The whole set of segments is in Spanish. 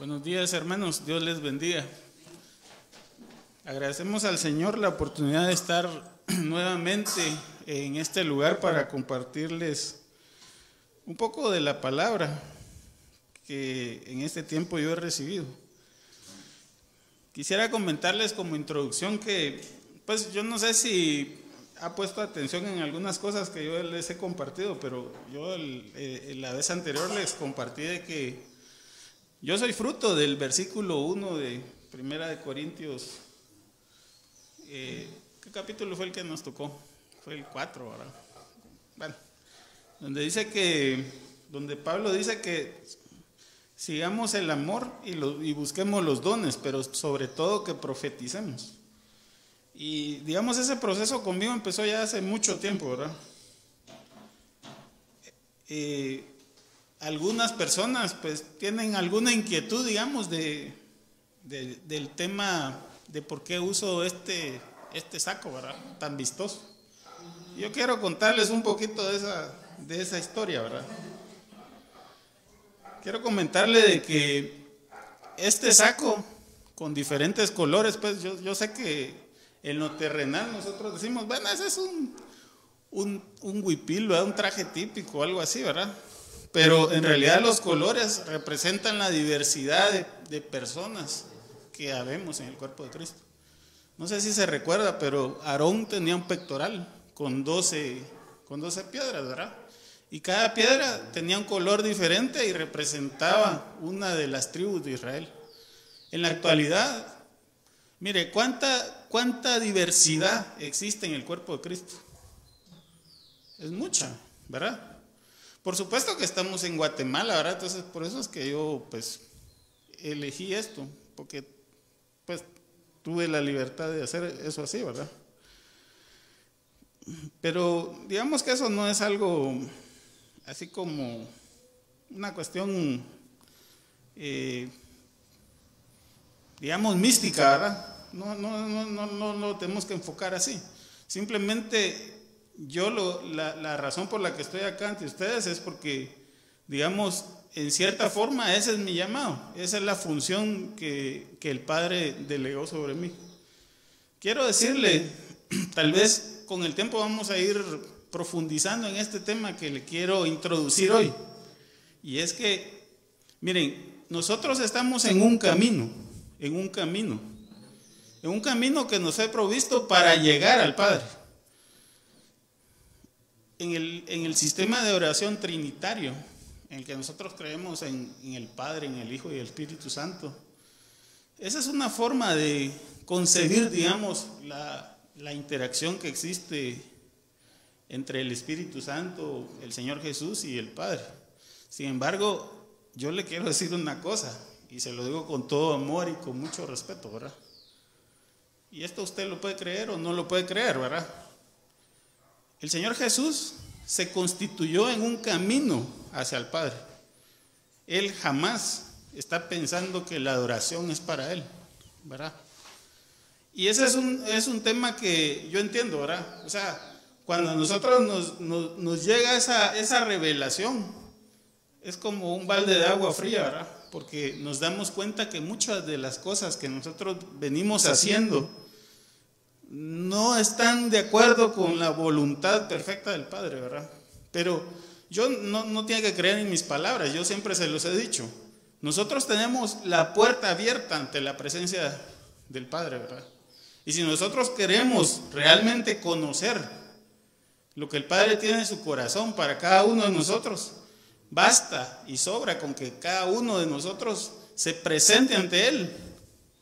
Buenos días, hermanos, Dios les bendiga. Agradecemos al Señor la oportunidad de estar nuevamente en este lugar para compartirles un poco de la palabra que en este tiempo yo he recibido. Quisiera comentarles como introducción que, pues yo no sé si ha puesto atención en algunas cosas que yo les he compartido, pero yo la vez anterior les compartí de que yo soy fruto del versículo 1 de Primera de Corintios. ¿Qué capítulo fue el que nos tocó? Fue el 4, ¿verdad? Bueno, donde Pablo dice que sigamos el amor y busquemos los dones, pero sobre todo que profeticemos. Y digamos, ese proceso conmigo empezó ya hace mucho tiempo, ¿verdad? Algunas personas pues tienen alguna inquietud, digamos, del tema de por qué uso este saco, ¿verdad? Tan vistoso. Yo quiero contarles un poquito de esa historia, ¿verdad? Quiero comentarle de que este saco con diferentes colores, pues yo sé que en lo terrenal nosotros decimos, bueno, ese es un huipil, ¿verdad? Un traje típico, algo así, ¿verdad? Pero en realidad los colores representan la diversidad de personas que habemos en el cuerpo de Cristo. No sé si se recuerda, pero Aarón tenía un pectoral con 12 piedras, ¿verdad? Y cada piedra tenía un color diferente y representaba una de las tribus de Israel. En la actualidad, mire, ¿cuánta diversidad existe en el cuerpo de Cristo? Es mucha, ¿verdad? Por supuesto que estamos en Guatemala, ¿verdad? Entonces, por eso es que yo, pues, elegí esto, porque, pues, tuve la libertad de hacer eso así, ¿verdad? Pero, digamos que eso no es algo así como una cuestión, digamos, mística, ¿verdad? No lo tenemos que enfocar así. Simplemente la razón por la que estoy acá ante ustedes es porque, digamos, en cierta forma ese es mi llamado, esa es la función que el Padre delegó sobre mí. Quiero decirle, tal vez con el tiempo vamos a ir profundizando en este tema que le quiero introducir hoy, y es que, miren, nosotros estamos en un camino que nos fue provisto para llegar al Padre. En el sistema de oración trinitario, en el que nosotros creemos en el Padre, en el Hijo y el Espíritu Santo, esa es una forma de concebir, digamos, la interacción que existe entre el Espíritu Santo, el Señor Jesús y el Padre. Sin embargo, yo le quiero decir una cosa, y se lo digo con todo amor y con mucho respeto, ¿verdad? Y esto usted lo puede creer o no lo puede creer, ¿verdad? El Señor Jesús se constituyó en un camino hacia el Padre. Él jamás está pensando que la adoración es para Él, ¿verdad? Y ese es un tema que yo entiendo, ¿verdad? O sea, cuando a nosotros nos llega esa revelación, es como un balde de agua fría, ¿verdad? Porque nos damos cuenta que muchas de las cosas que nosotros venimos haciendo no están de acuerdo con la voluntad perfecta del Padre, ¿verdad? Pero yo no tiene que creer en mis palabras, yo siempre se los he dicho. Nosotros tenemos la puerta abierta ante la presencia del Padre, ¿verdad? Y si nosotros queremos realmente conocer lo que el Padre tiene en su corazón para cada uno de nosotros, basta y sobra con que cada uno de nosotros se presente ante Él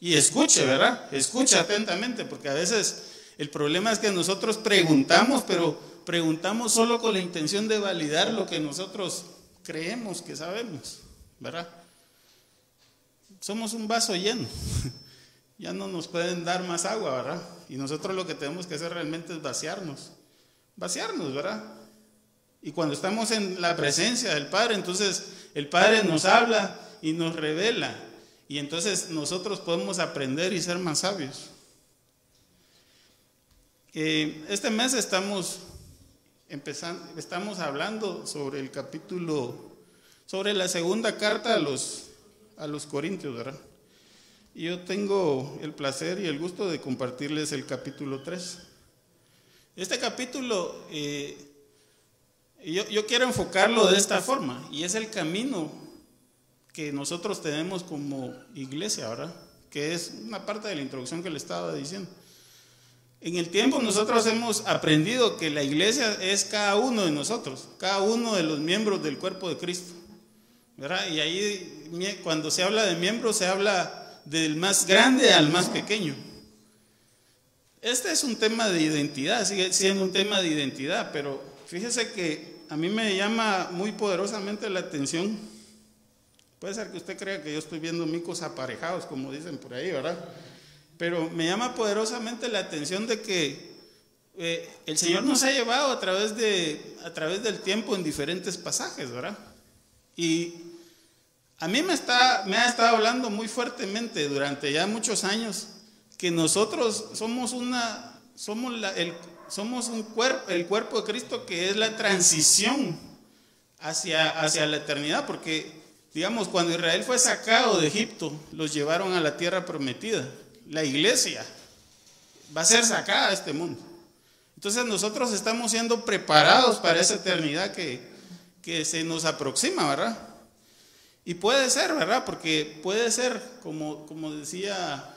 y escuche, ¿verdad? Escuche atentamente, porque a veces el problema es que nosotros preguntamos, pero preguntamos solo con la intención de validar lo que nosotros creemos que sabemos, ¿verdad? Somos un vaso lleno, ya no nos pueden dar más agua, ¿verdad? Y nosotros lo que tenemos que hacer realmente es vaciarnos, ¿verdad? Y cuando estamos en la presencia del Padre, entonces el Padre nos habla y nos revela. Y entonces nosotros podemos aprender y ser más sabios. Este mes estamos hablando sobre el capítulo, sobre la segunda carta a a los Corintios, ¿verdad? Y yo tengo el placer y el gusto de compartirles el capítulo 3. Este capítulo, yo quiero enfocarlo de esta forma, y es el camino que nosotros tenemos como iglesia, ¿verdad? Que es una parte de la introducción que le estaba diciendo. En el tiempo nosotros hemos aprendido que la iglesia es cada uno de nosotros, cada uno de los miembros del cuerpo de Cristo, ¿verdad? Y ahí cuando se habla de miembros se habla del más grande al más pequeño. Este es un tema de identidad, sigue siendo un tema de identidad, pero fíjese que a mí me llama muy poderosamente la atención. Puede ser que usted crea que yo estoy viendo micos aparejados, como dicen por ahí, ¿verdad? Pero me llama poderosamente la atención de que el Señor nos ha llevado a través del tiempo en diferentes pasajes, ¿verdad? Y a mí me ha estado hablando muy fuertemente durante ya muchos años que nosotros somos el cuerpo de Cristo, que es la transición hacia la eternidad, porque digamos, cuando Israel fue sacado de Egipto, los llevaron a la tierra prometida. La iglesia va a ser sacada de este mundo. Entonces nosotros estamos siendo preparados para esa eternidad que se nos aproxima, ¿verdad? Y puede ser, ¿verdad? Porque puede ser, como decía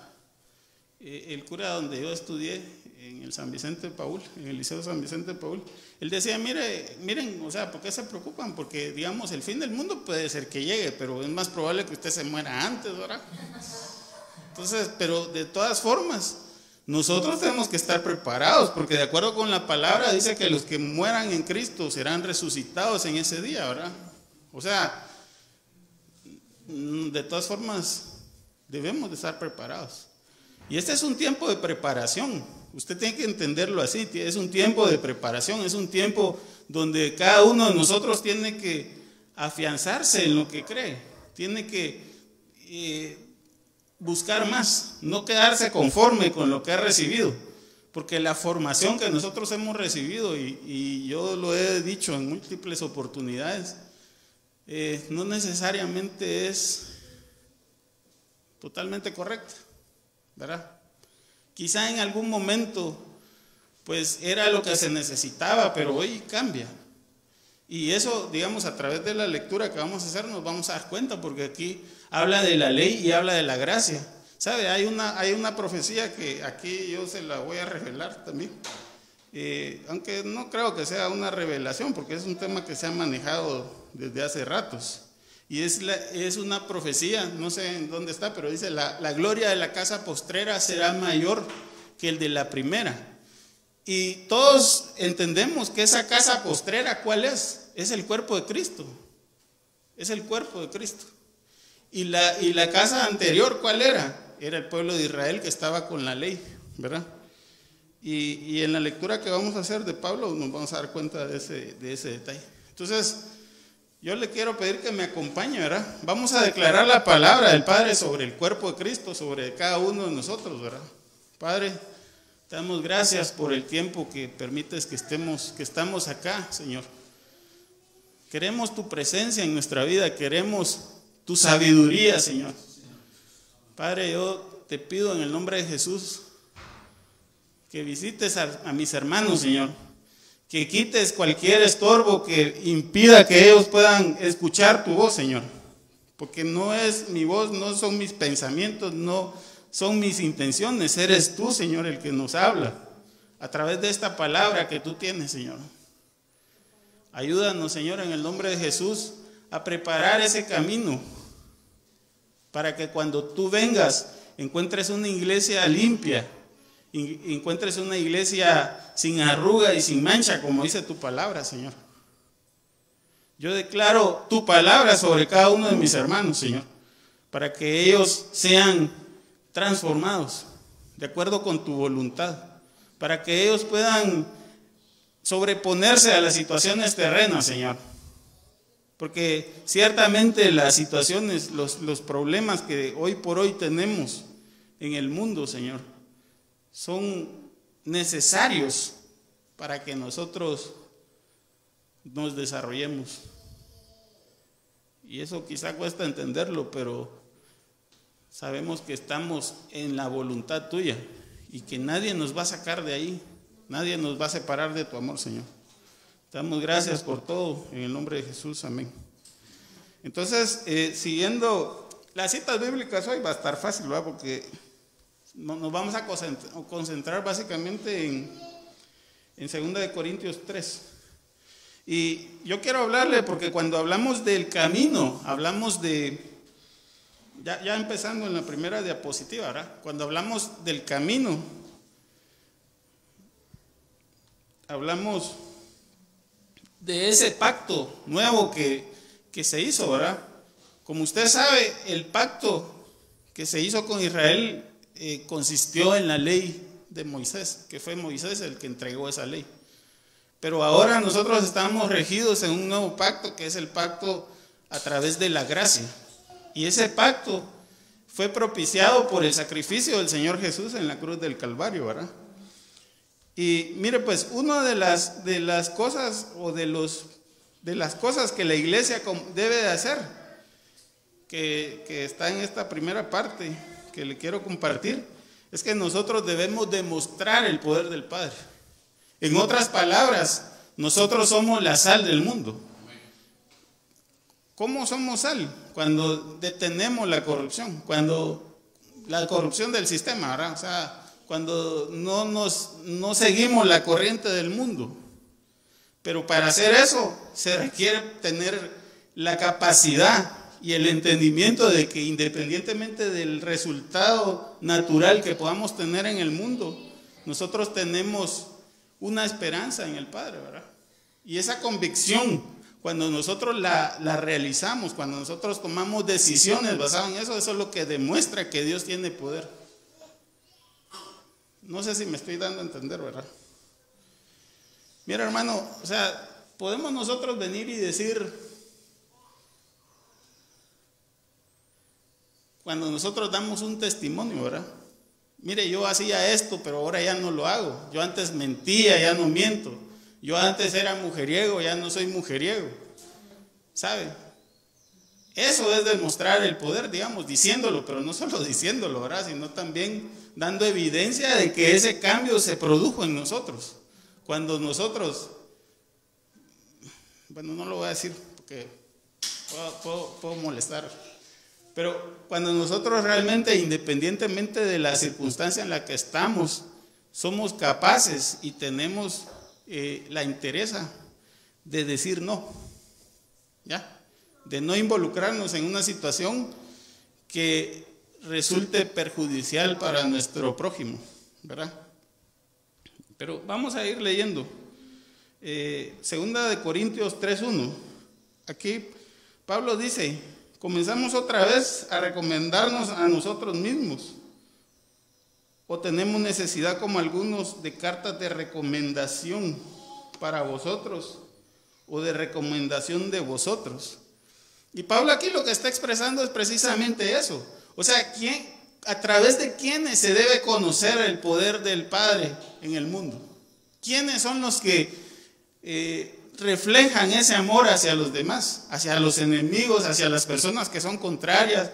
el cura donde yo estudié, en el San Vicente de Paúl, en el Liceo San Vicente de Paúl, él decía, miren, o sea, ¿por qué se preocupan? Porque, digamos, el fin del mundo puede ser que llegue, pero es más probable que usted se muera antes, ¿verdad? Entonces, pero de todas formas, nosotros tenemos que estar preparados, porque de acuerdo con la palabra dice que los que mueran en Cristo serán resucitados en ese día, ¿verdad? O sea, de todas formas, debemos de estar preparados. Y este es un tiempo de preparación. Usted tiene que entenderlo así, es un tiempo de preparación, es un tiempo donde cada uno de nosotros tiene que afianzarse en lo que cree, tiene que buscar más, no quedarse conforme con lo que ha recibido, porque la formación que nosotros hemos recibido, y yo lo he dicho en múltiples oportunidades, no necesariamente es totalmente correcta, ¿verdad? Quizá en algún momento pues era lo que se necesitaba, pero hoy cambia. Y eso, digamos, a través de la lectura que vamos a hacer nos vamos a dar cuenta, porque aquí habla de la ley y habla de la gracia. ¿Sabe? Hay una profecía que aquí yo se la voy a revelar también, aunque no creo que sea una revelación, porque es un tema que se ha manejado desde hace ratos. Y es una profecía, no sé en dónde está, pero dice, la gloria de la casa postrera será mayor que el de la primera. Y todos entendemos que esa casa postrera, ¿cuál es? Es el cuerpo de Cristo. Es el cuerpo de Cristo. Y la casa anterior, ¿cuál era? Era el pueblo de Israel que estaba con la ley, ¿verdad? Y en la lectura que vamos a hacer de Pablo nos vamos a dar cuenta de ese detalle. Entonces, yo le quiero pedir que me acompañe, ¿verdad? Vamos a declarar la palabra del Padre sobre el cuerpo de Cristo, sobre cada uno de nosotros, ¿verdad? Padre, te damos gracias por el tiempo que permites que estamos acá, Señor. Queremos tu presencia en nuestra vida, queremos tu sabiduría, Señor. Padre, yo te pido en el nombre de Jesús que visites a mis hermanos, Señor. Que quites cualquier estorbo que impida que ellos puedan escuchar tu voz, Señor. Porque no es mi voz, no son mis pensamientos, no son mis intenciones. Eres tú, Señor, el que nos habla a través de esta palabra que tú tienes, Señor. Ayúdanos, Señor, en el nombre de Jesús, a preparar ese camino para que cuando tú vengas encuentres una iglesia limpia, encuentres una iglesia sin arruga y sin mancha, como dice tu palabra, Señor. Yo declaro tu palabra sobre cada uno de mis hermanos, Señor, para que ellos sean transformados de acuerdo con tu voluntad, para que ellos puedan sobreponerse a las situaciones terrenas, Señor. Porque ciertamente las situaciones, los problemas que hoy por hoy tenemos en el mundo, Señor, son necesarios para que nosotros nos desarrollemos. Y eso quizá cuesta entenderlo, pero sabemos que estamos en la voluntad tuya y que nadie nos va a sacar de ahí, nadie nos va a separar de tu amor, Señor. Te damos gracias por todo, en el nombre de Jesús, amén. Entonces, siguiendo las citas bíblicas hoy va a estar fácil, ¿verdad? Porque nos vamos a concentrar básicamente en 2 Corintios 3. Y yo quiero hablarle porque cuando hablamos del camino, hablamos de, ya empezando en la primera diapositiva, ¿verdad? Cuando hablamos del camino, hablamos de ese pacto nuevo que se hizo, ¿verdad? Como usted sabe, el pacto que se hizo con Israel consistió en la ley de Moisés, que fue Moisés el que entregó esa ley. Pero ahora nosotros estamos regidos en un nuevo pacto, que es el pacto a través de la gracia. Y ese pacto fue propiciado por el sacrificio del Señor Jesús en la cruz del Calvario, ¿verdad? Y mire, pues, una de las cosas o de las cosas que la iglesia debe de hacer, que está en esta primera parte que le quiero compartir, es que nosotros debemos demostrar el poder del Padre. En otras palabras, nosotros somos la sal del mundo. ¿Cómo somos sal? Cuando detenemos la corrupción, cuando la corrupción del sistema, ¿verdad? O sea, cuando no seguimos la corriente del mundo. Pero para hacer eso se requiere tener la capacidad y el entendimiento de que independientemente del resultado natural que podamos tener en el mundo, nosotros tenemos una esperanza en el Padre, ¿verdad? Y esa convicción, cuando nosotros la realizamos, cuando nosotros tomamos decisiones basadas en eso, eso es lo que demuestra que Dios tiene poder. No sé si me estoy dando a entender, ¿verdad? Mira, hermano, o sea, podemos nosotros venir y decir, cuando nosotros damos un testimonio, ¿verdad? Mire, yo hacía esto, pero ahora ya no lo hago. Yo antes mentía, ya no miento. Yo antes era mujeriego, ya no soy mujeriego. ¿Sabe? Eso es demostrar el poder, digamos, diciéndolo, pero no solo diciéndolo, ¿verdad? Sino también dando evidencia de que ese cambio se produjo en nosotros. Cuando nosotros, bueno, no lo voy a decir porque puedo molestar, pero cuando nosotros realmente, independientemente de la circunstancia en la que estamos, somos capaces y tenemos la entereza de decir no, ¿ya? De no involucrarnos en una situación que resulte perjudicial para nuestro prójimo, ¿verdad? Pero vamos a ir leyendo. Segunda de Corintios 3:1. Aquí Pablo dice, comenzamos otra vez a recomendarnos a nosotros mismos, o tenemos necesidad como algunos de cartas de recomendación para vosotros, o de recomendación de vosotros. Y Pablo aquí lo que está expresando es precisamente eso. O sea, ¿a través de quiénes se debe conocer el poder del Padre en el mundo? ¿Quiénes son los que reflejan ese amor hacia los demás, hacia los enemigos, hacia las personas que son contrarias,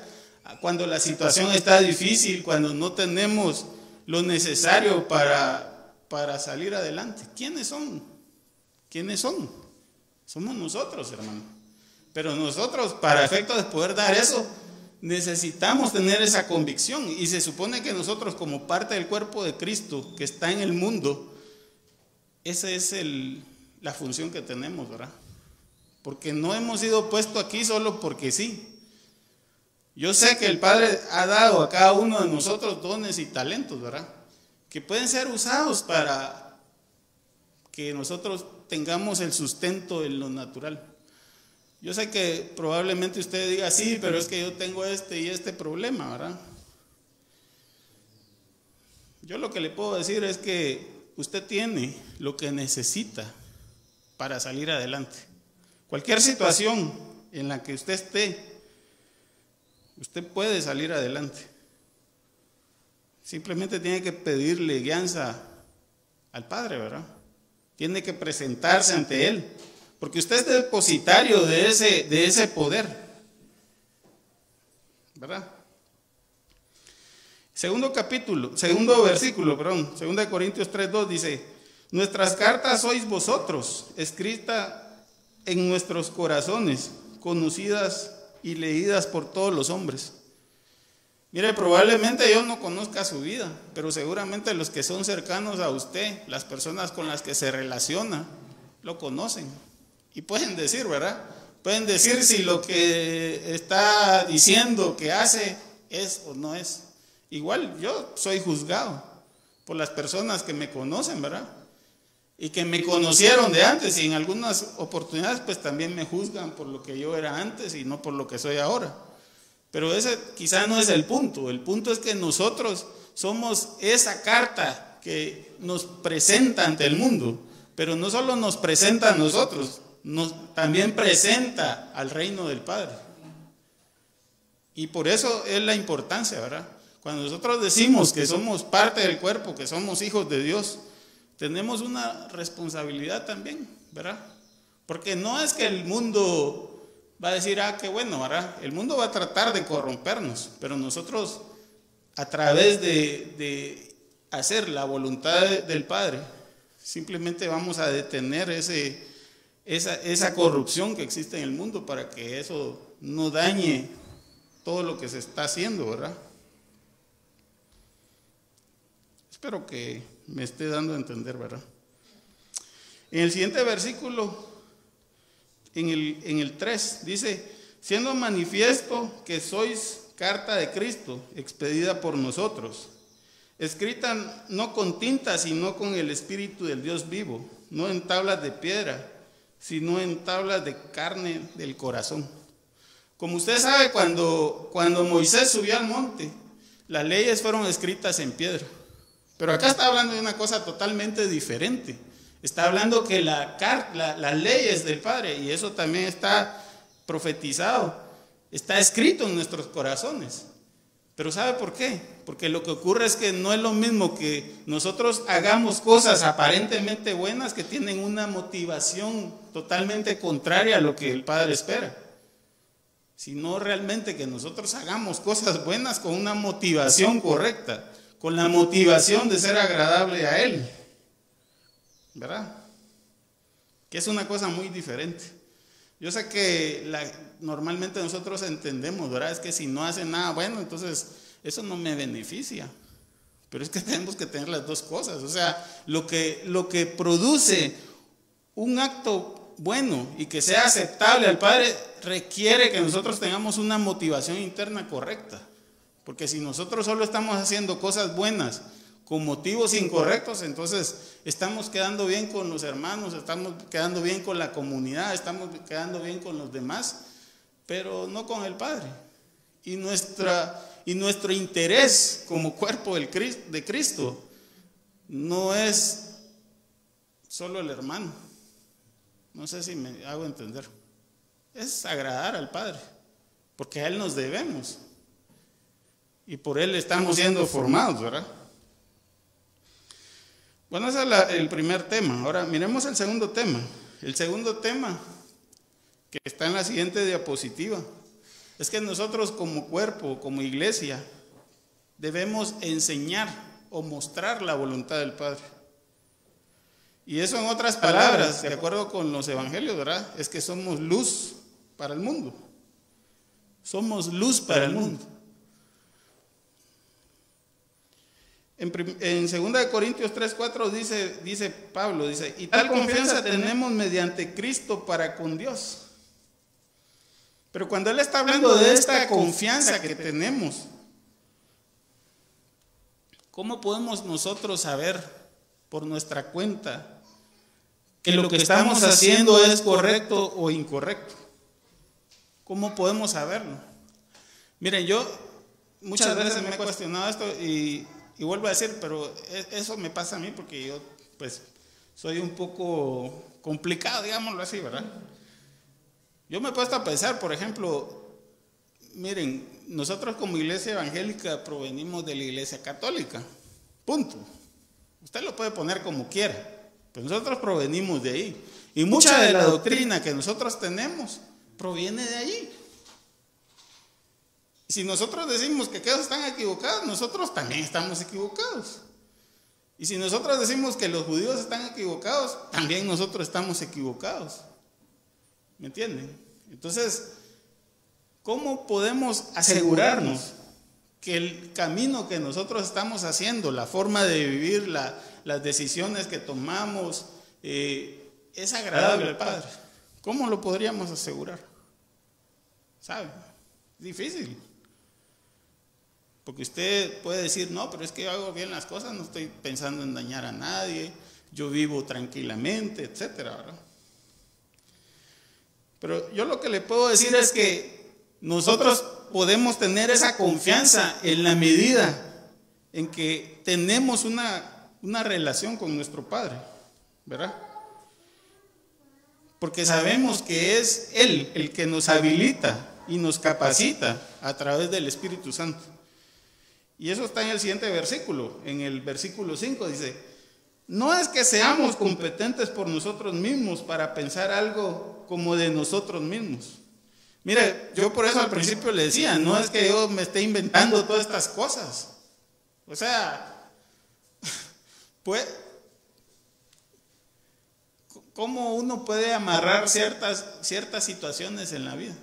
cuando la situación está difícil, cuando no tenemos lo necesario para salir adelante? ¿Quiénes son? ¿Quiénes son? Somos nosotros, hermano. Pero nosotros, para efecto de poder dar eso, necesitamos tener esa convicción. Y se supone que nosotros, como parte del cuerpo de Cristo que está en el mundo, esa es la función que tenemos, ¿verdad? Porque no hemos sido puestos aquí solo porque sí. Yo sé que el Padre ha dado a cada uno de nosotros dones y talentos, ¿verdad? Que pueden ser usados para que nosotros tengamos el sustento en lo natural. Yo sé que probablemente usted diga, sí, pero es que yo tengo este y este problema, ¿verdad? Yo lo que le puedo decir es que usted tiene lo que necesita para salir adelante. Cualquier situación en la que usted esté, usted puede salir adelante. Simplemente tiene que pedirle guianza al Padre, ¿verdad? Tiene que presentarse ante Él, porque usted es depositario de ese poder, ¿verdad? segundo versículo, 2 Corintios 3:2 dice: nuestras cartas sois vosotros, escrita en nuestros corazones, conocidas y leídas por todos los hombres. Mire, probablemente yo no conozca su vida, pero seguramente los que son cercanos a usted, las personas con las que se relaciona, lo conocen. Y pueden decir, ¿verdad? Pueden decir si lo que está diciendo que hace es o no es. Igual yo soy juzgado por las personas que me conocen, ¿verdad? Y que me conocieron de antes, y en algunas oportunidades pues también me juzgan por lo que yo era antes y no por lo que soy ahora. Pero ese quizá no es el punto es que nosotros somos esa carta que nos presenta ante el mundo, pero no solo nos presenta a nosotros, también presenta al reino del Padre. Y por eso es la importancia, ¿verdad? Cuando nosotros decimos que somos parte del cuerpo, que somos hijos de Dios, tenemos una responsabilidad también, ¿verdad? Porque no es que el mundo va a decir, qué bueno, ¿verdad? El mundo va a tratar de corrompernos, pero nosotros, a través de hacer la voluntad del Padre, simplemente vamos a detener esa corrupción que existe en el mundo para que eso no dañe todo lo que se está haciendo, ¿verdad? Espero que me esté dando a entender, ¿verdad? En el siguiente versículo, en el 3, dice: siendo manifiesto que sois carta de Cristo, expedida por nosotros, escrita no con tinta, sino con el Espíritu del Dios vivo, no en tablas de piedra, sino en tablas de carne del corazón. Como usted sabe, cuando Moisés subió al monte, las leyes fueron escritas en piedra. Pero acá está hablando de una cosa totalmente diferente. Está hablando que las leyes del Padre, y eso también está profetizado, está escrito en nuestros corazones. Pero ¿sabe por qué? Porque lo que ocurre es que no es lo mismo que nosotros hagamos cosas aparentemente buenas que tienen una motivación totalmente contraria a lo que el Padre espera, sino realmente que nosotros hagamos cosas buenas con una motivación correcta, con la motivación de ser agradable a Él, ¿verdad? Que es una cosa muy diferente. Yo sé que normalmente nosotros entendemos, ¿verdad? Es que si no hace nada bueno, entonces eso no me beneficia. Pero es que tenemos que tener las dos cosas. O sea, lo que produce un acto bueno y que sea aceptable al Padre requiere que nosotros tengamos una motivación interna correcta. Porque si nosotros solo estamos haciendo cosas buenas con motivos incorrectos, entonces estamos quedando bien con los hermanos, estamos quedando bien con la comunidad, estamos quedando bien con los demás, pero no con el Padre. Y nuestro interés como cuerpo de Cristo no es solo el hermano. No sé si me hago entender. Es agradar al Padre, porque a Él nos debemos. Y por Él estamos siendo formados, ¿verdad? Bueno, ese es el primer tema. Ahora miremos el segundo tema. El segundo tema, que está en la siguiente diapositiva, es que nosotros como cuerpo, como iglesia, debemos enseñar o mostrar la voluntad del Padre. Y eso, en otras palabras, de acuerdo con los evangelios, ¿verdad? Es que somos luz para el mundo. Somos luz para el mundo. En 2 Corintios 3:4 dice Pablo, y tal confianza tenemos mediante Cristo para con Dios. Pero cuando él está hablando de esta confianza que tenemos, ¿cómo podemos nosotros saber por nuestra cuenta que lo que estamos haciendo es correcto o incorrecto? ¿Cómo podemos saberlo? Miren, yo muchas veces me he cuestionado esto y vuelvo a decir, pero eso me pasa a mí porque yo pues soy un poco complicado, digámoslo así, ¿verdad? Yo me he puesto a pensar, por ejemplo, miren, nosotros como iglesia evangélica provenimos de la iglesia católica, punto. Usted lo puede poner como quiera, pero nosotros provenimos de ahí. Y mucha de la doctrina que nosotros tenemos proviene de allí. Si nosotros decimos que aquellos están equivocados, nosotros también estamos equivocados. Y si nosotros decimos que los judíos están equivocados, también nosotros estamos equivocados. ¿Me entienden? Entonces, ¿cómo podemos asegurarnos que el camino que nosotros estamos haciendo, la forma de vivir, las decisiones que tomamos, es agradable al Padre? ¿Cómo lo podríamos asegurar? ¿Sabe? Es difícil. Porque usted puede decir, no, pero es que yo hago bien las cosas, no estoy pensando en dañar a nadie, yo vivo tranquilamente, etcétera, ¿verdad? Pero yo lo que le puedo decir es que nosotros podemos tener esa confianza en la medida en que tenemos una relación con nuestro Padre, ¿verdad? Porque sabemos que es Él el que nos habilita y nos capacita a través del Espíritu Santo. Y eso está en el siguiente versículo, en el versículo 5 dice, no es que seamos competentes por nosotros mismos para pensar algo como de nosotros mismos. Mire, yo por eso al principio le decía, no es que yo me esté inventando todas estas cosas. O sea, pues, ¿cómo uno puede amarrar ciertas situaciones en la vida?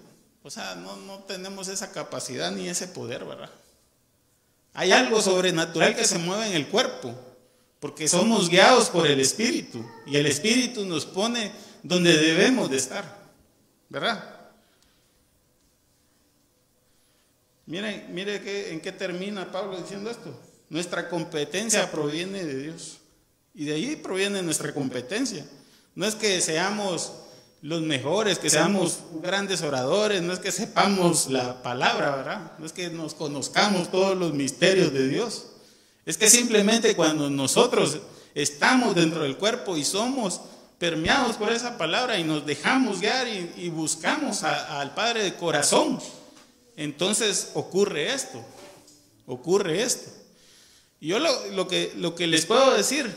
O sea, no tenemos esa capacidad ni ese poder, ¿verdad? Hay algo sobrenatural que se mueve en el cuerpo, porque somos guiados por el Espíritu, y el Espíritu nos pone donde debemos de estar, ¿verdad? Mire en qué termina Pablo diciendo esto. Nuestra competencia proviene de Dios, y de ahí proviene nuestra competencia. No es que seamos los mejores, que seamos grandes oradores, no es que sepamos la palabra, ¿verdad? No es que nos conozcamos todos los misterios de Dios. Es que simplemente cuando nosotros estamos dentro del cuerpo y somos permeados por esa palabra y nos dejamos guiar y buscamos al Padre de corazón, entonces ocurre esto. Y yo lo que les puedo decir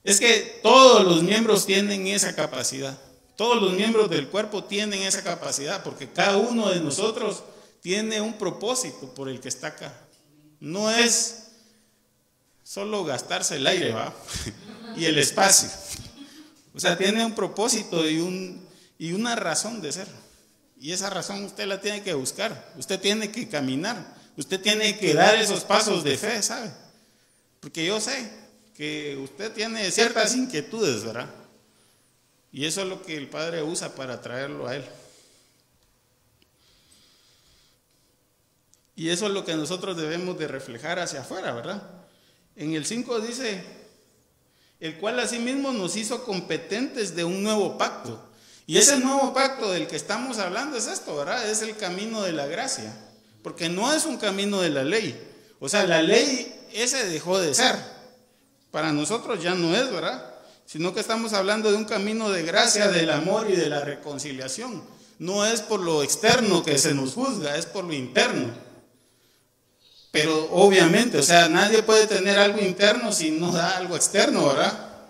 es que todos los miembros tienen esa capacidad. Todos los miembros del cuerpo tienen esa capacidad, porque cada uno de nosotros tiene un propósito por el que está acá. No es solo gastarse el aire, ¿va? Y el espacio. O sea, tiene un propósito y una razón de ser. Y esa razón usted la tiene que buscar. Usted tiene que caminar. Usted tiene que dar esos pasos de fe, ¿sabe? Porque yo sé que usted tiene ciertas inquietudes, ¿verdad? Y eso es lo que el Padre usa para traerlo a Él. Y eso es lo que nosotros debemos de reflejar hacia afuera, ¿verdad? En el 5 dice, el cual asimismo nos hizo competentes de un nuevo pacto. Y ese nuevo pacto del que estamos hablando es esto, ¿verdad? Es el camino de la gracia. Porque no es un camino de la ley. O sea, la ley ese dejó de ser. Para nosotros ya no es, ¿verdad? Sino que estamos hablando de un camino de gracia, del amor y de la reconciliación. No es por lo externo que se nos juzga, es por lo interno. Pero obviamente, o sea, nadie puede tener algo interno si no da algo externo, ¿verdad?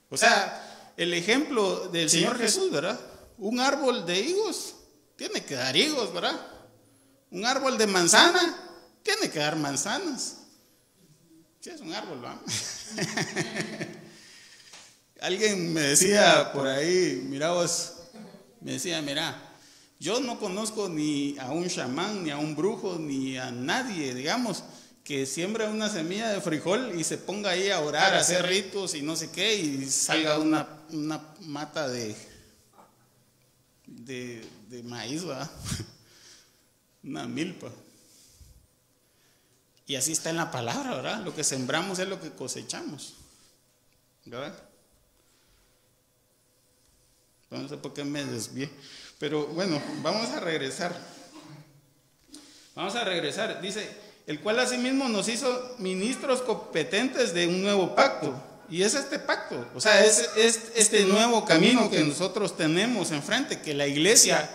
O sea, el ejemplo del Señor Jesús, ¿verdad? Un árbol de higos tiene que dar higos, ¿verdad? Un árbol de manzana tiene que dar manzanas. Sí, es un árbol, ¿verdad? Alguien me decía por ahí, mira vos, me decía, mira, yo no conozco ni a un chamán, ni a un brujo, ni a nadie, digamos, que siembre una semilla de frijol y se ponga ahí a orar, a hacer ritos y no sé qué, y salga una mata de maíz, ¿verdad? Una milpa. Y así está en la palabra, ¿verdad? Lo que sembramos es lo que cosechamos, ¿verdad? No sé por qué me desvié. Pero bueno, vamos a regresar. Dice, el cual asimismo nos hizo ministros competentes de un nuevo pacto. Y es este pacto. O sea, es este nuevo camino que nosotros tenemos enfrente, que la iglesia,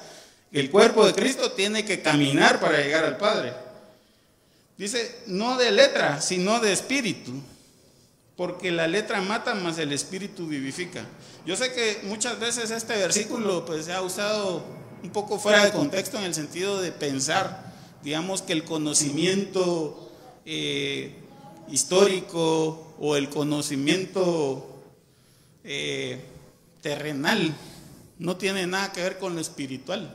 el cuerpo de Cristo, tiene que caminar para llegar al Padre. Dice, no de letra, sino de espíritu. Porque la letra mata, mas el espíritu vivifica. Yo sé que muchas veces este versículo pues se ha usado un poco fuera de contexto en el sentido de pensar digamos que el conocimiento histórico o el conocimiento terrenal no tiene nada que ver con lo espiritual.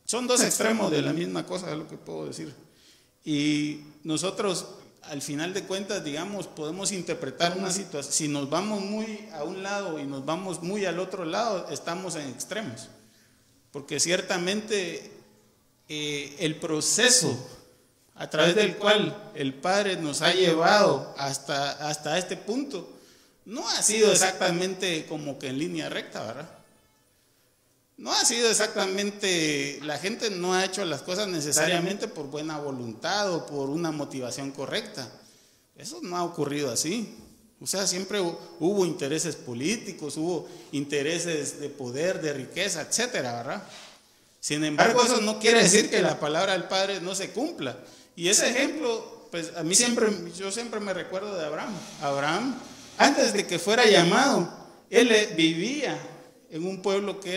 Son dos extremos de la misma cosa, es lo que puedo decir. Y nosotros, al final de cuentas, digamos, podemos interpretar una situación. Si nos vamos muy a un lado y nos vamos muy al otro lado, estamos en extremos. Porque ciertamente el proceso a través del cual el Padre nos ha llevado hasta este punto no ha sido exactamente como que en línea recta, ¿verdad? No ha sido exactamente, la gente no ha hecho las cosas necesariamente por buena voluntad o por una motivación correcta. Eso no ha ocurrido así. O sea, siempre hubo intereses políticos, hubo intereses de poder, de riqueza, etcétera, ¿verdad? Sin embargo, eso no quiere decir que la palabra del Padre no se cumpla. Y ese ejemplo, pues a mí yo siempre me recuerdo de Abraham. Abraham, antes de que fuera llamado, él vivía en un pueblo que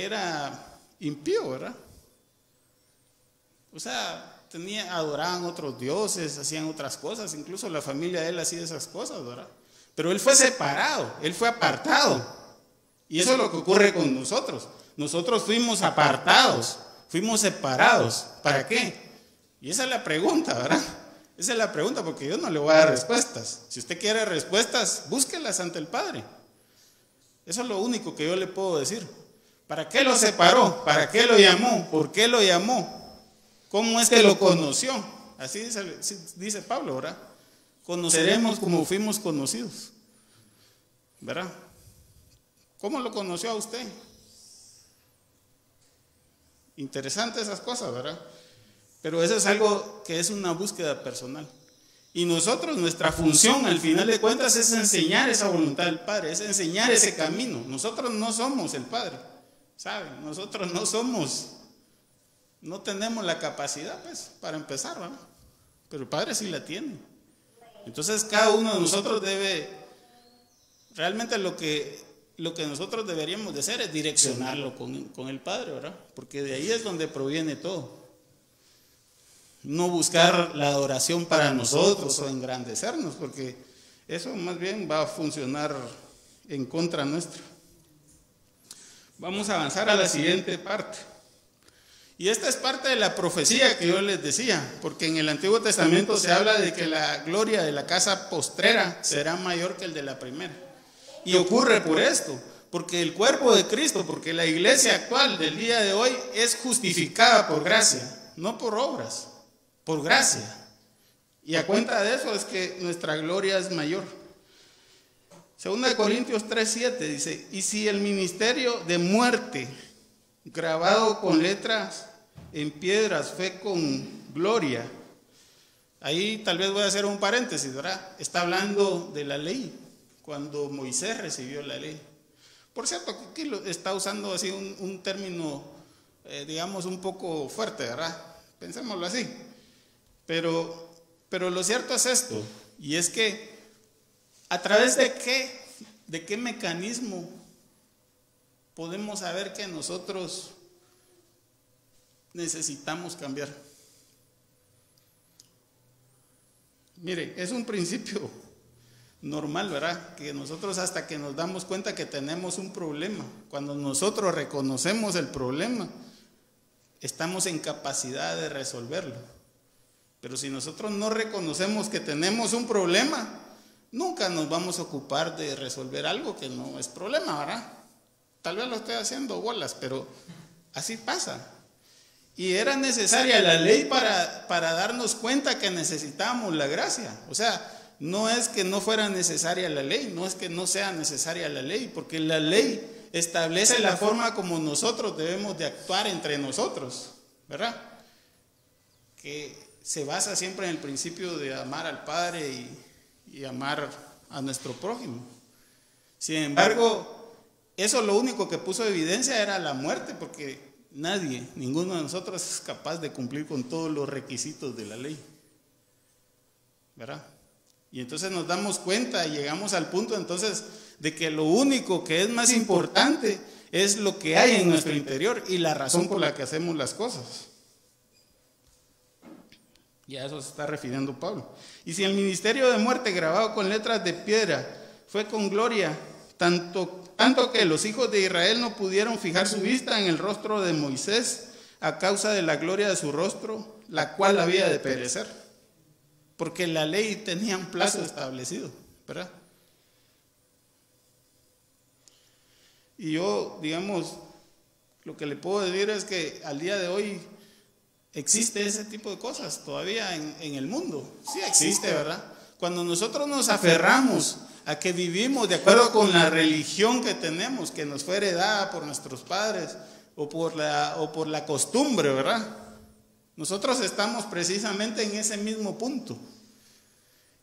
era impío, ¿verdad? O sea, adoraban otros dioses, hacían otras cosas, incluso la familia de él hacía esas cosas, ¿verdad? Pero él fue separado, él fue apartado. Y eso es lo que ocurre con nosotros. Nosotros fuimos apartados, fuimos separados. ¿Para qué? Y esa es la pregunta, ¿verdad? Esa es la pregunta, porque yo no le voy a dar respuestas. Si usted quiere respuestas, búsquelas ante el Padre. Eso es lo único que yo le puedo decir. ¿Para qué lo separó? ¿Para qué lo llamó? ¿Por qué lo llamó? ¿Cómo es que lo conoció? Así dice Pablo, ¿verdad? Conoceremos como fuimos conocidos, ¿verdad? ¿Cómo lo conoció a usted? Interesante esas cosas, ¿verdad? Pero eso es algo que es una búsqueda personal. Y nosotros, nuestra función al final de cuentas es enseñar esa voluntad del Padre, es enseñar ese camino. Nosotros no somos el Padre, ¿saben? Nosotros no tenemos la capacidad, pues, para empezar, ¿verdad? Pero el Padre sí la tiene. Entonces cada uno de nosotros realmente lo que nosotros deberíamos de hacer es direccionarlo con el Padre, ¿verdad? Porque de ahí es donde proviene todo. No buscar la adoración para nosotros o engrandecernos, porque eso más bien va a funcionar en contra nuestra. Vamos a avanzar a la siguiente parte. Y esta es parte de la profecía que yo les decía, porque en el Antiguo Testamento se habla de que la gloria de la casa postrera será mayor que el de la primera. Y ocurre por esto, porque el cuerpo de Cristo, porque la iglesia actual del día de hoy es justificada por gracia, no por obras, por gracia. Y a cuenta de eso es que nuestra gloria es mayor. 2 Corintios 3:7 dice: y si el ministerio de muerte, grabado con letras en piedras, fue con gloria. Ahí tal vez voy a hacer un paréntesis, ¿verdad? Está hablando de la ley, cuando Moisés recibió la ley. Por cierto, aquí está usando así un término, digamos, un poco fuerte, ¿verdad? Pensémoslo así. Pero lo cierto es esto, y es que a través de qué mecanismo podemos saber que nosotros necesitamos cambiar. Mire, es un principio normal, ¿verdad? Que nosotros, hasta que nos damos cuenta que tenemos un problema, cuando nosotros reconocemos el problema, estamos en capacidad de resolverlo. Pero si nosotros no reconocemos que tenemos un problema, nunca nos vamos a ocupar de resolver algo que no es problema, ¿verdad? Tal vez lo estoy haciendo bolas, pero así pasa. Y era necesaria la ley para darnos cuenta que necesitábamos la gracia. O sea, no es que no fuera necesaria la ley, no es que no sea necesaria la ley, porque la ley establece la forma como nosotros debemos de actuar entre nosotros, ¿verdad? Que se basa siempre en el principio de amar al Padre y amar a nuestro prójimo. Sin embargo, eso lo único que puso evidencia era la muerte, porque ninguno de nosotros es capaz de cumplir con todos los requisitos de la ley, ¿verdad? Y entonces nos damos cuenta y llegamos al punto entonces de que lo único que es más importante es lo que hay en nuestro interior y la razón por la que hacemos las cosas. Y a eso se está refiriendo Pablo. Y si el ministerio de muerte grabado con letras de piedra fue con gloria, tanto que los hijos de Israel no pudieron fijar su vista en el rostro de Moisés a causa de la gloria de su rostro, la cual había de perecer, porque la ley tenía un plazo establecido, ¿verdad? Y yo, digamos, lo que le puedo decir es que al día de hoy existe ese tipo de cosas todavía en el mundo. Sí existe, ¿verdad? Cuando nosotros nos aferramos a que vivimos de acuerdo con la religión que tenemos, que nos fue heredada por nuestros padres o por la costumbre, ¿verdad? Nosotros estamos precisamente en ese mismo punto.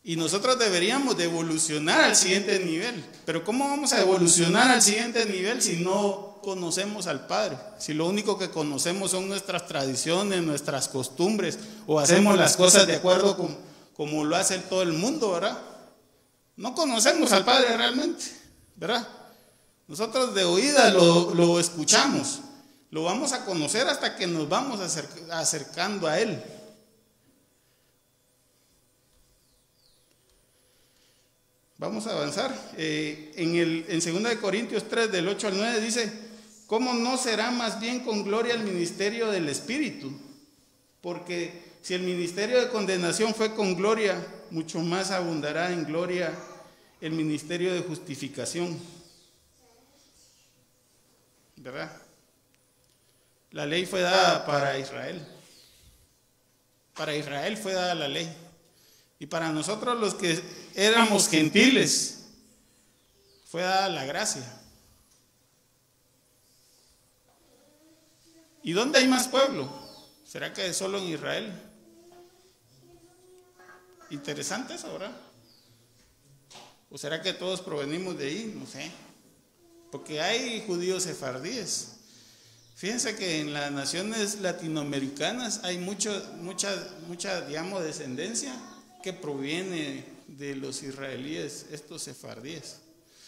Y nosotros deberíamos de evolucionar al siguiente nivel. Pero ¿cómo vamos a evolucionar al siguiente nivel si no conocemos al Padre? Si lo único que conocemos son nuestras tradiciones, nuestras costumbres, o hacemos las cosas de acuerdo con como lo hace todo el mundo, ¿verdad? No conocemos al Padre realmente, ¿verdad? Nosotros de oídas lo escuchamos, lo vamos a conocer hasta que nos vamos acercando a Él. Vamos a avanzar. En 2 Corintios 3, del 8 al 9 dice: ¿cómo no será más bien con gloria el ministerio del Espíritu? Porque si el ministerio de condenación fue con gloria, mucho más abundará en gloria el ministerio de justificación. ¿Verdad? La ley fue dada para Israel. Para Israel fue dada la ley. Y para nosotros los que éramos gentiles, fue dada la gracia. ¿Y dónde hay más pueblo? ¿Será que solo en Israel? Interesante eso, ¿verdad? ¿O será que todos provenimos de ahí? No sé. Porque hay judíos sefardíes. Fíjense que en las naciones latinoamericanas hay mucha, digamos, descendencia que proviene de los israelíes, estos sefardíes.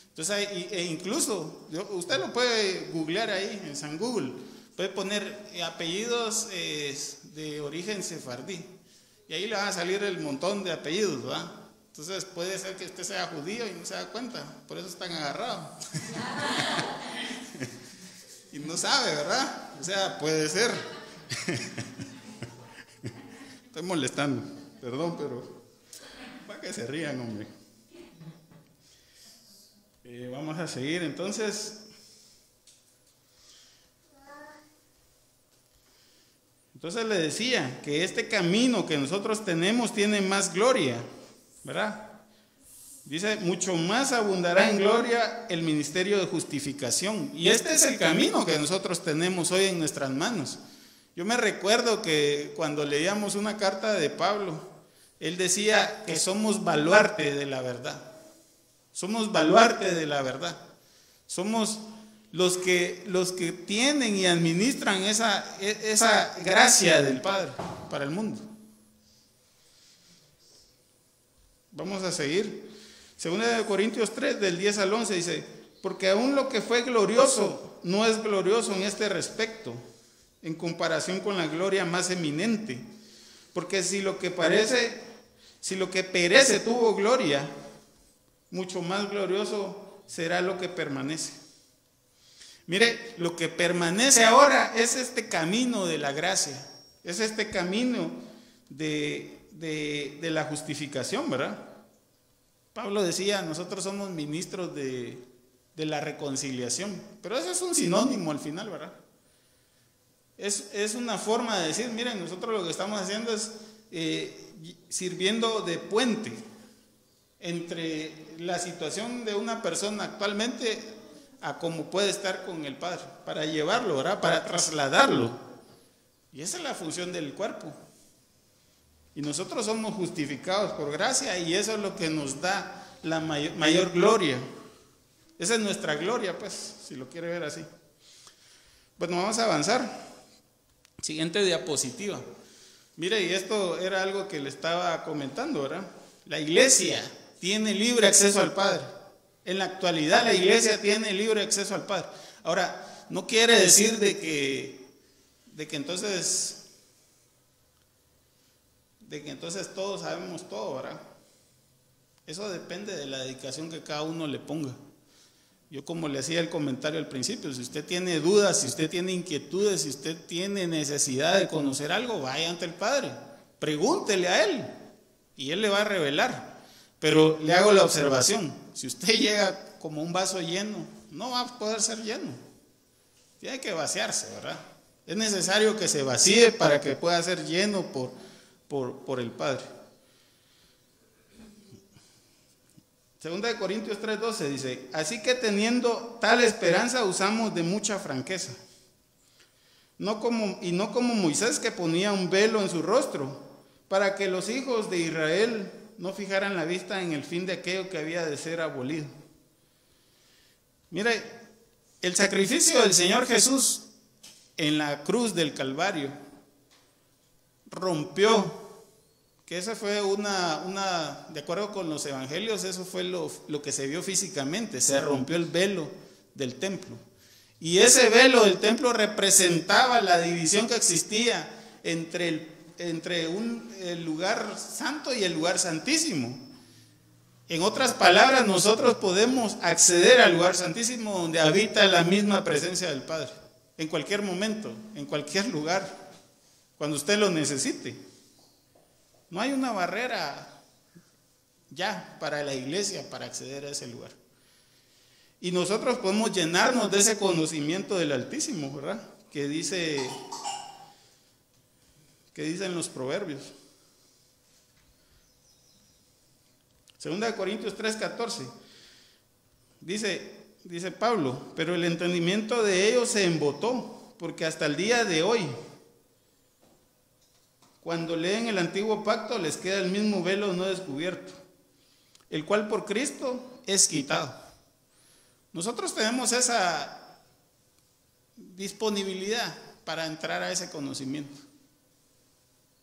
Entonces, incluso, usted lo puede googlear ahí en San Google, puede poner apellidos de origen sefardí, y ahí le van a salir el montón de apellidos, ¿verdad? Entonces puede ser que usted sea judío y no se da cuenta, por eso están agarrados. Y no sabe, ¿verdad? O sea, puede ser. Estoy molestando, perdón, pero para que se rían, hombre. Vamos a seguir entonces. Entonces le decía que este camino que nosotros tenemos tiene más gloria, ¿verdad? Dice, mucho más abundará en gloria el ministerio de justificación. Y este es el camino que nosotros tenemos hoy en nuestras manos. Yo me recuerdo que cuando leíamos una carta de Pablo, él decía que somos baluarte de la verdad. Somos baluarte de la verdad. Somos los que tienen y administran esa gracia del Padre para el mundo. Vamos a seguir. 2 Corintios 3, del 10 al 11 dice: porque aún lo que fue glorioso no es glorioso en este respecto, en comparación con la gloria más eminente. Porque si lo que perece tuvo gloria, mucho más glorioso será lo que permanece. Mire, lo que permanece ahora es este camino de la gracia, es este camino de la justificación, ¿verdad? Pablo decía, nosotros somos ministros de la reconciliación, pero eso es un sinónimo al final, ¿verdad? Es una forma de decir, miren, nosotros lo que estamos haciendo es sirviendo de puente entre la situación de una persona actualmente a cómo puede estar con el Padre, para llevarlo, ¿verdad? Para trasladarlo. Y esa es la función del cuerpo. Y nosotros somos justificados por gracia y eso es lo que nos da la mayor gloria. Esa es nuestra gloria, pues, si lo quiere ver así. Bueno, vamos a avanzar. Siguiente diapositiva. Mire, y esto era algo que le estaba comentando, ¿verdad? La iglesia tiene libre acceso al Padre. En la actualidad la iglesia tiene libre acceso al Padre. Ahora, no quiere decir de que entonces todos sabemos todo, ¿verdad? Eso depende de la dedicación que cada uno le ponga. Yo, como le hacía el comentario al principio, si usted tiene dudas, si usted tiene inquietudes, si usted tiene necesidad de conocer algo, vaya ante el Padre, pregúntele a Él y Él le va a revelar. Pero le hago la observación, si usted llega como un vaso lleno, no va a poder ser lleno, tiene que vaciarse, ¿verdad? Es necesario que se vacíe para que pueda ser lleno por el Padre. Segunda de Corintios 3:12 dice: así que teniendo tal esperanza usamos de mucha franqueza, no como Moisés, que ponía un velo en su rostro, para que los hijos de Israel no fijaran la vista en el fin de aquello que había de ser abolido. Mire, el sacrificio del Señor Jesús en la cruz del Calvario rompió, que eso fue de acuerdo con los evangelios, eso fue lo que se vio físicamente, se rompió el velo del templo. Y ese velo del templo representaba la división que existía entre el lugar santo y el lugar santísimo. En otras palabras, nosotros podemos acceder al lugar santísimo donde habita la misma presencia del Padre, en cualquier momento, en cualquier lugar, cuando usted lo necesite. No hay una barrera ya para la iglesia para acceder a ese lugar. Y nosotros podemos llenarnos de ese conocimiento del Altísimo, ¿verdad? Que dicen los proverbios. Segunda de Corintios 3:14 dice Pablo: pero el entendimiento de ellos se embotó, porque hasta el día de hoy, cuando leen el antiguo pacto, les queda el mismo velo no descubierto, el cual por Cristo es quitado. Nosotros tenemos esa disponibilidad para entrar a ese conocimiento,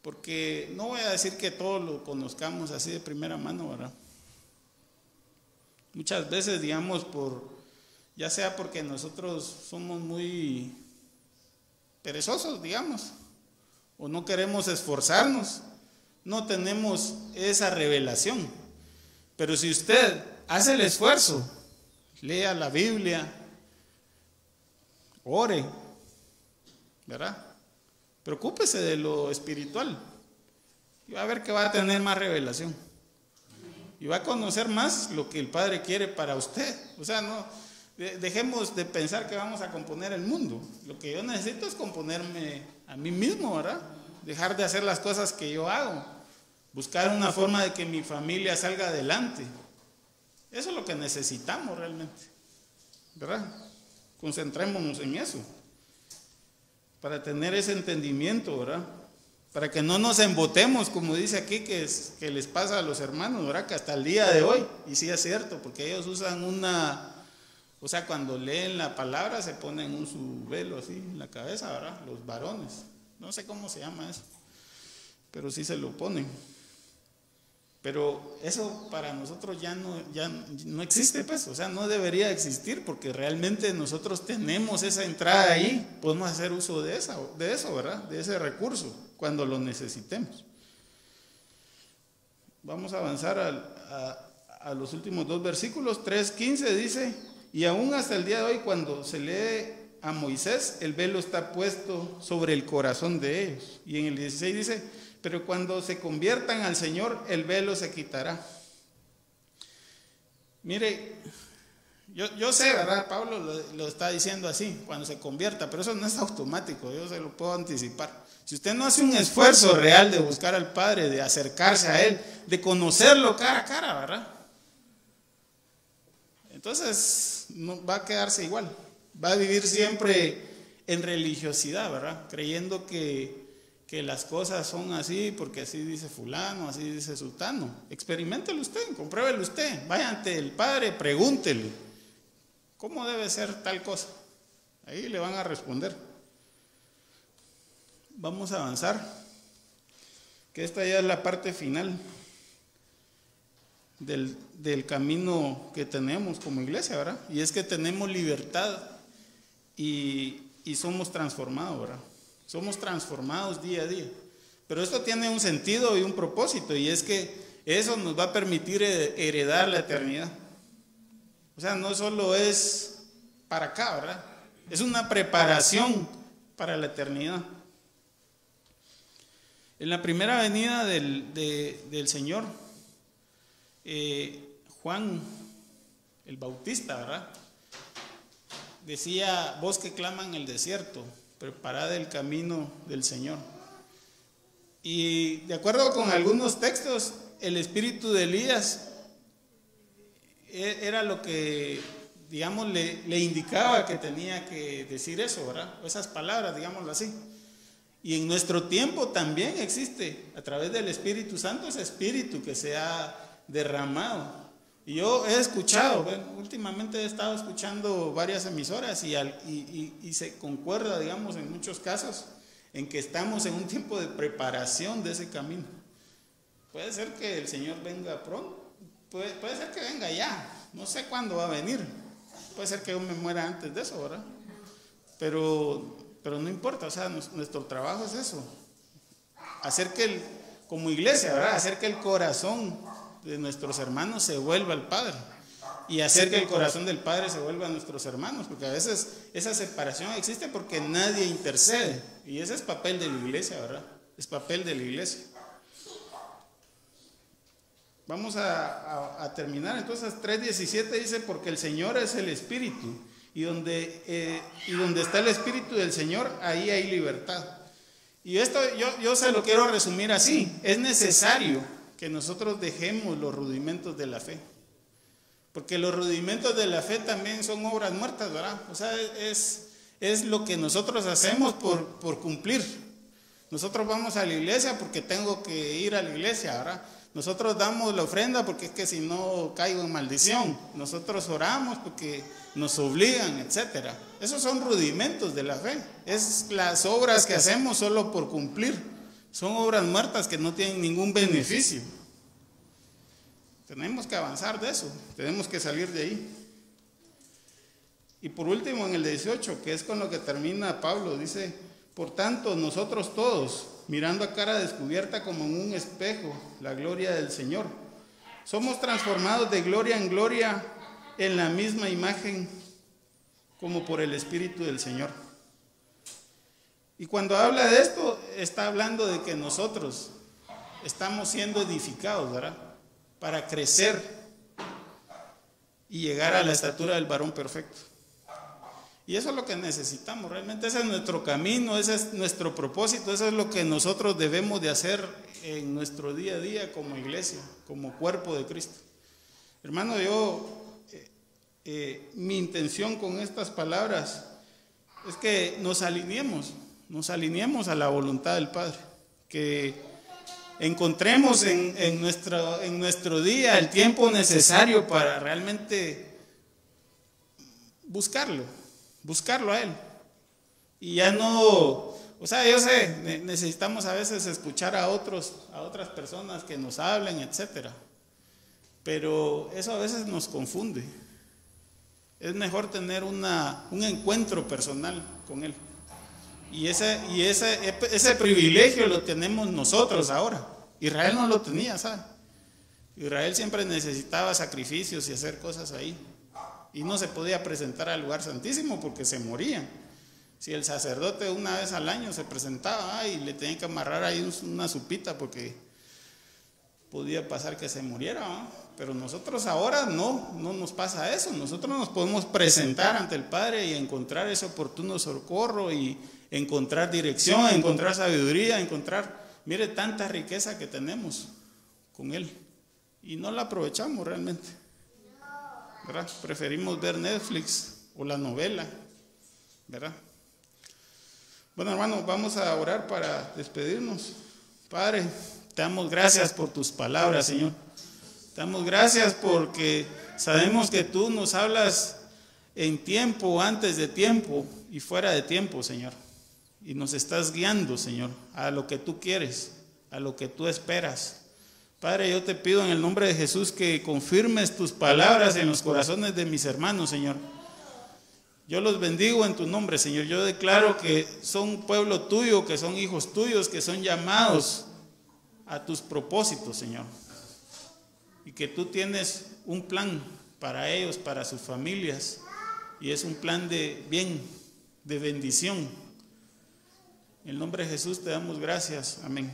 porque no voy a decir que todo lo conozcamos así de primera mano, ¿verdad? Muchas veces, digamos, ya sea porque nosotros somos muy perezosos, digamos, o no queremos esforzarnos, no tenemos esa revelación. Pero si usted hace el esfuerzo, lea la Biblia, ore, ¿verdad? Preocúpese de lo espiritual y va a ver que va a tener más revelación y va a conocer más lo que el Padre quiere para usted. O sea, no dejemos de pensar que vamos a componer el mundo. Lo que yo necesito es componerme a mí mismo, ¿verdad? Dejar de hacer las cosas que yo hago, buscar una forma de que mi familia salga adelante. Eso es lo que necesitamos realmente, ¿verdad? Concentrémonos en eso para tener ese entendimiento, ¿verdad? Para que no nos embotemos, como dice aquí, que les pasa a los hermanos, ¿verdad? Que hasta el día de hoy, y sí es cierto, porque ellos usan o sea, cuando leen la palabra se ponen su velo así en la cabeza, ¿verdad? Los varones, no sé cómo se llama eso, pero sí se lo ponen. Pero eso para nosotros ya no existe, pues, o sea, no debería existir, porque realmente nosotros tenemos esa entrada ahí, podemos hacer uso de eso, ¿verdad? De ese recurso, cuando lo necesitemos. Vamos a avanzar a los últimos dos versículos. 3:15 dice: y aún hasta el día de hoy, cuando se lee a Moisés, el velo está puesto sobre el corazón de ellos. Y en el 16 dice: pero cuando se conviertan al Señor, el velo se quitará. Mire, yo sé, ¿verdad? Pablo lo está diciendo así, cuando se convierta, pero eso no es automático, yo se lo puedo anticipar. Si usted no hace un esfuerzo real de buscar al Padre, de acercarse a Él, de conocerlo cara a cara, ¿verdad? Entonces no, va a quedarse igual, va a vivir siempre en religiosidad, ¿verdad? Creyendo que las cosas son así porque así dice fulano, así dice sultano. Experiméntelo usted, compruébelo usted, vaya ante el Padre, pregúntele cómo debe ser tal cosa, ahí le van a responder. Vamos a avanzar, que esta ya es la parte final del camino que tenemos como iglesia, ¿verdad? Y es que tenemos libertad y somos transformados, ¿verdad? Somos transformados día a día. Pero esto tiene un sentido y un propósito, y es que eso nos va a permitir heredar la eternidad. O sea, no solo es para acá, ¿verdad? Es una preparación para la eternidad. En la primera venida del Señor, Juan el Bautista, ¿verdad? Decía: voz que clama en el desierto, preparad el camino del Señor. Y de acuerdo con algunos textos, el espíritu de Elías era lo que, digamos, le indicaba que tenía que decir eso, ¿verdad? Esas palabras, digámoslo así. Y en nuestro tiempo también existe, a través del Espíritu Santo, ese espíritu que se ha derramado. Y yo he escuchado, últimamente he estado escuchando varias emisoras y se concuerda, digamos, en muchos casos, en que estamos en un tiempo de preparación de ese camino. Puede ser que el Señor venga pronto, puede ser que venga ya, no sé cuándo va a venir, puede ser que yo me muera antes de eso, ¿verdad? Pero no importa, o sea, nuestro trabajo es eso, hacer que como iglesia, ¿verdad? Hacer que el corazón de nuestros hermanos se vuelva al Padre, y hacer que el corazón del Padre se vuelva a nuestros hermanos, porque a veces esa separación existe porque nadie intercede, y ese es papel de la iglesia, ¿verdad? Es papel de la iglesia. Vamos a terminar. Entonces 3:17 dice: porque el Señor es el Espíritu, y donde está el Espíritu del Señor, ahí hay libertad. Y esto yo se lo quiero resumir así: es necesario que nosotros dejemos los rudimentos de la fe, porque los rudimentos de la fe también son obras muertas, ¿verdad? O sea, es lo que nosotros hacemos por cumplir. Nosotros vamos a la iglesia porque tengo que ir a la iglesia, ¿verdad? Nosotros damos la ofrenda porque es que si no caigo en maldición. Nosotros oramos porque nos obligan, etc. Esos son rudimentos de la fe. Es las obras que hacemos solo por cumplir. Son obras muertas que no tienen ningún beneficio. Tenemos que avanzar de eso. Tenemos que salir de ahí. Y por último, en el 18, que es con lo que termina Pablo, dice: por tanto, nosotros todos, mirando a cara descubierta como en un espejo la gloria del Señor, somos transformados de gloria en gloria en la misma imagen como por el Espíritu del Señor. Y cuando habla de esto, está hablando de que nosotros estamos siendo edificados, ¿verdad? Para crecer y llegar a la estatura del varón perfecto. Y eso es lo que necesitamos realmente. Ese es nuestro camino, ese es nuestro propósito, eso es lo que nosotros debemos de hacer en nuestro día a día como iglesia, como cuerpo de Cristo. Hermano, mi intención con estas palabras es que nos alineemos a la voluntad del Padre, que encontremos en nuestro día el tiempo necesario para realmente buscarlo a Él. Y ya no, o sea, yo sé, necesitamos a veces escuchar a otras personas que nos hablen, etcétera, pero eso a veces nos confunde. Es mejor tener un encuentro personal con Él. Y ese privilegio lo tenemos nosotros ahora. Israel no lo tenía, ¿sabes? Israel siempre necesitaba sacrificios y hacer cosas ahí. Y no se podía presentar al lugar santísimo porque se morían. Si el sacerdote una vez al año se presentaba y le tenían que amarrar ahí una supita porque podía pasar que se muriera, ¿no? Pero nosotros ahora no nos pasa eso. Nosotros nos podemos presentar ante el Padre y encontrar ese oportuno socorro y encontrar dirección, encontrar sabiduría, mire tanta riqueza que tenemos con Él y no la aprovechamos realmente, ¿verdad? Preferimos ver Netflix o la novela, ¿verdad? Bueno, hermanos, vamos a orar para despedirnos. Padre, te damos gracias por tus palabras, Señor. Te damos gracias porque sabemos que tú nos hablas en tiempo, antes de tiempo y fuera de tiempo, Señor. Y nos estás guiando, Señor, a lo que tú quieres, a lo que tú esperas. Padre, yo te pido en el nombre de Jesús que confirmes tus palabras en los corazones de mis hermanos, Señor. Yo los bendigo en tu nombre, Señor. Yo declaro que son pueblo tuyo, que son hijos tuyos, que son llamados a tus propósitos, Señor. Y que tú tienes un plan para ellos, para sus familias. Y es un plan de bien, de bendición. En el nombre de Jesús te damos gracias. Amén.